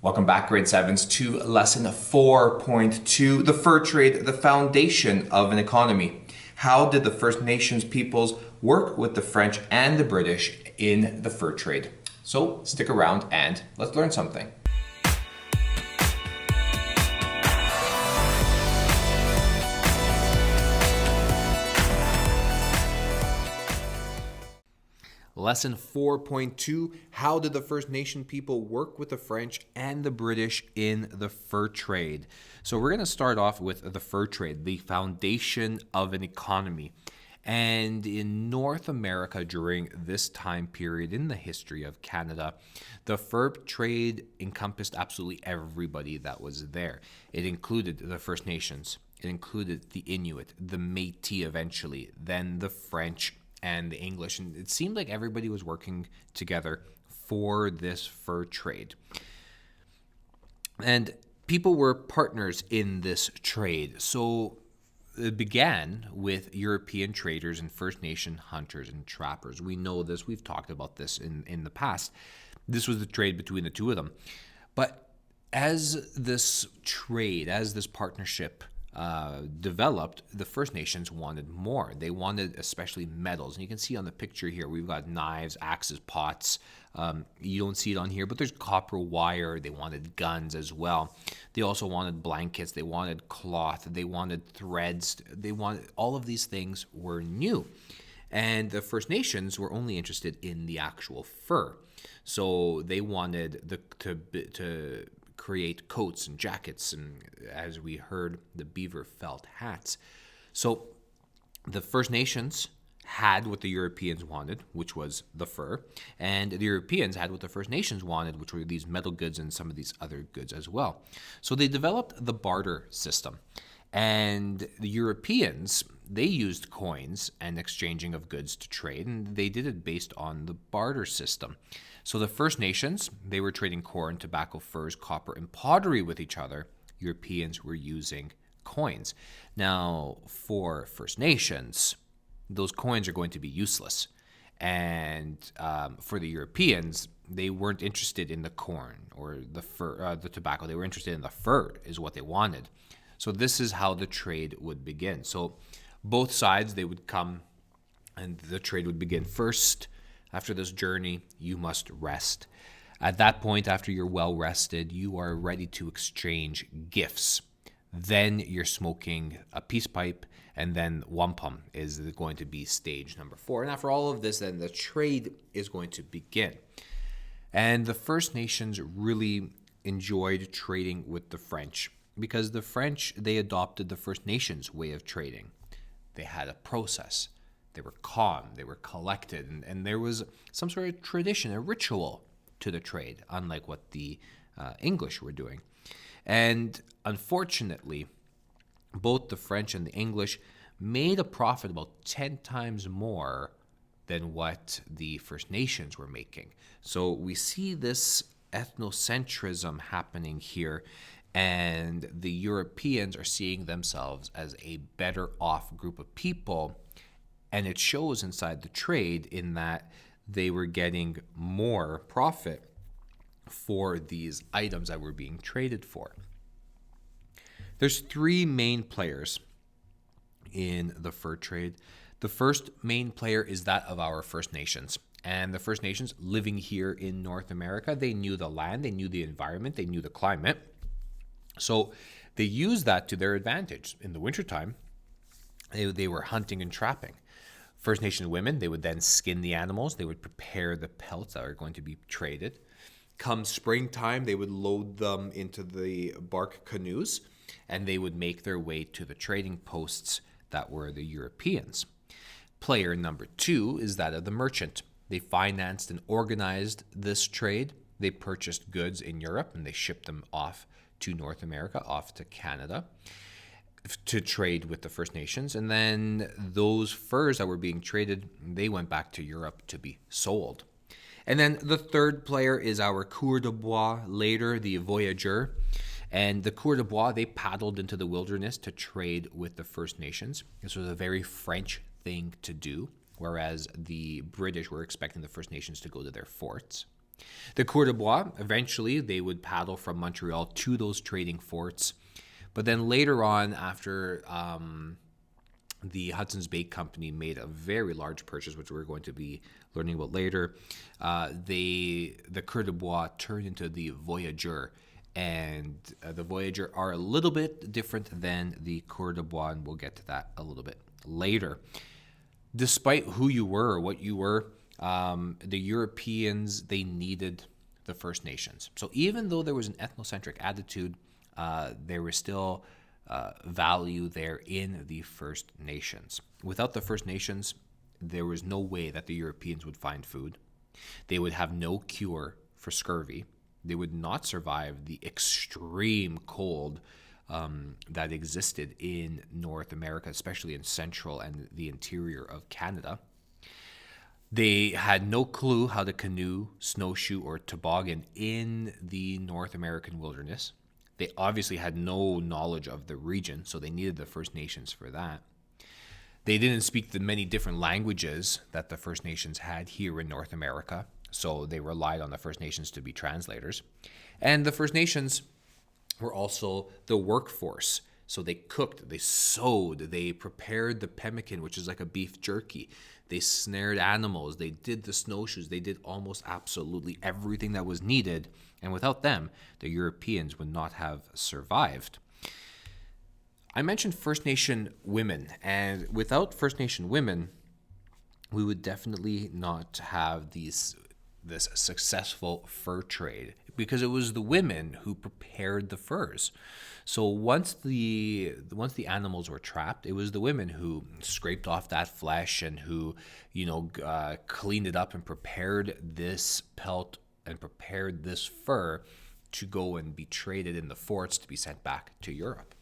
Welcome back, grade 7s, to lesson 4.2, the fur trade, the foundation of an economy. How did the First Nations peoples work with the French and the British in the fur trade? So stick around and let's learn something. Lesson 4.2, how did the First Nation people work with the French and the British in the fur trade? So we're going to start off with the fur trade, the foundation of an economy. And in North America during this time period in the history of Canada, the fur trade encompassed absolutely everybody that was there. It included the First Nations, it included the Inuit, the Métis eventually, then the French, and the English, and it seemed like everybody was working together for this fur trade. And people were partners in this trade. So it began with European traders and First Nation hunters and trappers. We know this, we've talked about this in the past. This was the trade between the two of them. But as this trade, as this partnership developed, the First Nations wanted more. They wanted especially metals. And you can see on the picture here, we've got knives, axes, pots. You don't see it on here, but there's copper wire. They wanted guns as well. They also wanted blankets. They wanted cloth. They wanted threads. They wanted all of these things were new. And the First Nations were only interested in the actual fur. So they wanted to create coats and jackets, and as we heard, the beaver felt hats. So the First Nations had what the Europeans wanted, which was the fur, and the Europeans had what the First Nations wanted, which were these metal goods and some of these other goods as well. So they developed the barter system. And the Europeans, they used coins and exchanging of goods to trade, and they did it based on the barter system. So the First Nations, they were trading corn, tobacco, furs, copper, and pottery with each other. Europeans were using coins. Now, for First Nations, those coins are going to be useless. And for the Europeans, they weren't interested in the corn or the fur, the tobacco. They were interested in the fur, is what they wanted. So this is how the trade would begin. So both sides, they would come and the trade would begin. First, after this journey, you must rest. At that point, after you're well rested, you are ready to exchange gifts. Then you're smoking a peace pipe, and then wampum is going to be stage number 4. And after all of this, then the trade is going to begin. And the First Nations really enjoyed trading with the French because the French, they adopted the First Nations way of trading. They had a process. They were calm, they were collected, and there was some sort of tradition, a ritual to the trade, unlike what the English were doing. And unfortunately, both the French and the English made a profit about 10 times more than what the First Nations were making. So we see this ethnocentrism happening here, and the Europeans are seeing themselves as a better off group of people. And it shows inside the trade in that they were getting more profit for these items that were being traded for. There's 3 main players in the fur trade. The first main player is that of our First Nations. And the First Nations living here in North America, they knew the land, they knew the environment, they knew the climate. So they used that to their advantage. In the wintertime, they were hunting and trapping. First Nation women, they would then skin the animals. They would prepare the pelts that are going to be traded. Come springtime, they would load them into the bark canoes, and they would make their way to the trading posts that were the Europeans. Player number 2 is that of the merchant. They financed and organized this trade. They purchased goods in Europe, and they shipped them off to North America, off to Canada, to trade with the First Nations. And then those furs that were being traded, they went back to Europe to be sold. And then the third player is our coureurs de bois, later the voyageur. And the coureurs de bois, they paddled into the wilderness to trade with the First Nations. This was a very French thing to do, whereas the British were expecting the First Nations to go to their forts. The Coeur de Bois, eventually, they would paddle from Montreal to those trading forts. But then later on, after the Hudson's Bay Company made a very large purchase, which we're going to be learning about later, the Coeur de Bois turned into the Voyageur. And the Voyageur are a little bit different than the Coeur de Bois, and we'll get to that a little bit later. Despite who you were or what you were, the Europeans, they needed the First Nations. So even though there was an ethnocentric attitude, there was still value there in the First Nations. Without the First Nations, there was no way that the Europeans would find food. They would have no cure for scurvy. They would not survive the extreme cold that existed in North America, especially in central and the interior of Canada. They had no clue how to canoe, snowshoe, or toboggan in the North American wilderness. They obviously had no knowledge of the region, so they needed the First Nations for that. They didn't speak the many different languages that the First Nations had here in North America, so they relied on the First Nations to be translators. And the First Nations were also the workforce. So they cooked, they sewed, they prepared the pemmican, which is like a beef jerky. They snared animals, they did the snowshoes, they did almost absolutely everything that was needed. And without them, the Europeans would not have survived. I mentioned First Nation women, and without First Nation women, we would definitely not have this successful fur trade, because it was the women who prepared the furs. So once the animals were trapped, it was the women who scraped off that flesh and who, cleaned it up and prepared this pelt and prepared this fur to go and be traded in the forts to be sent back to Europe.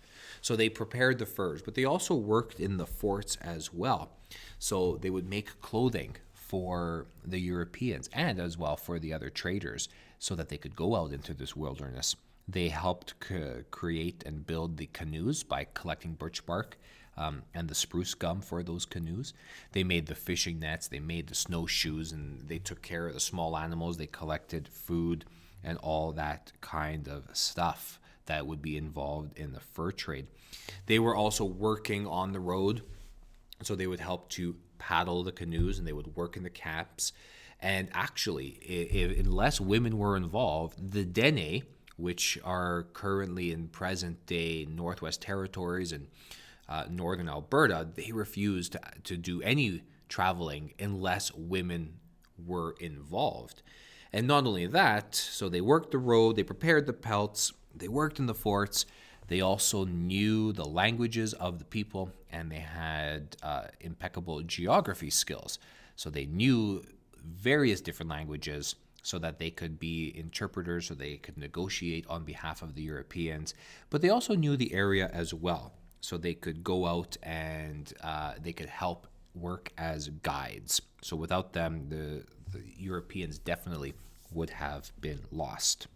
So they prepared the furs, but they also worked in the forts as well. So they would make clothing for the Europeans and as well for the other traders so that they could go out into this wilderness. They helped create and build the canoes by collecting birch bark and the spruce gum for those canoes. They made the fishing nets, they made the snowshoes, and they took care of the small animals. They collected food and all that kind of stuff that would be involved in the fur trade. They were also working on the road, so they would help to paddle the canoes and they would work in the camps. And actually, unless women were involved, the Dene, which are currently in present-day Northwest Territories and northern Alberta, they refused to do any traveling unless women were involved. And not only that, so they worked the road, they prepared the pelts, they worked in the forts, they also knew the languages of the people, and they had impeccable geography skills. So they knew various different languages so that they could be interpreters, so they could negotiate on behalf of the Europeans. But they also knew the area as well, so they could go out and they could help work as guides. So without them, the Europeans definitely would have been lost.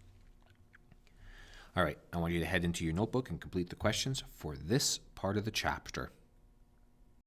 All right, I want you to head into your notebook and complete the questions for this part of the chapter.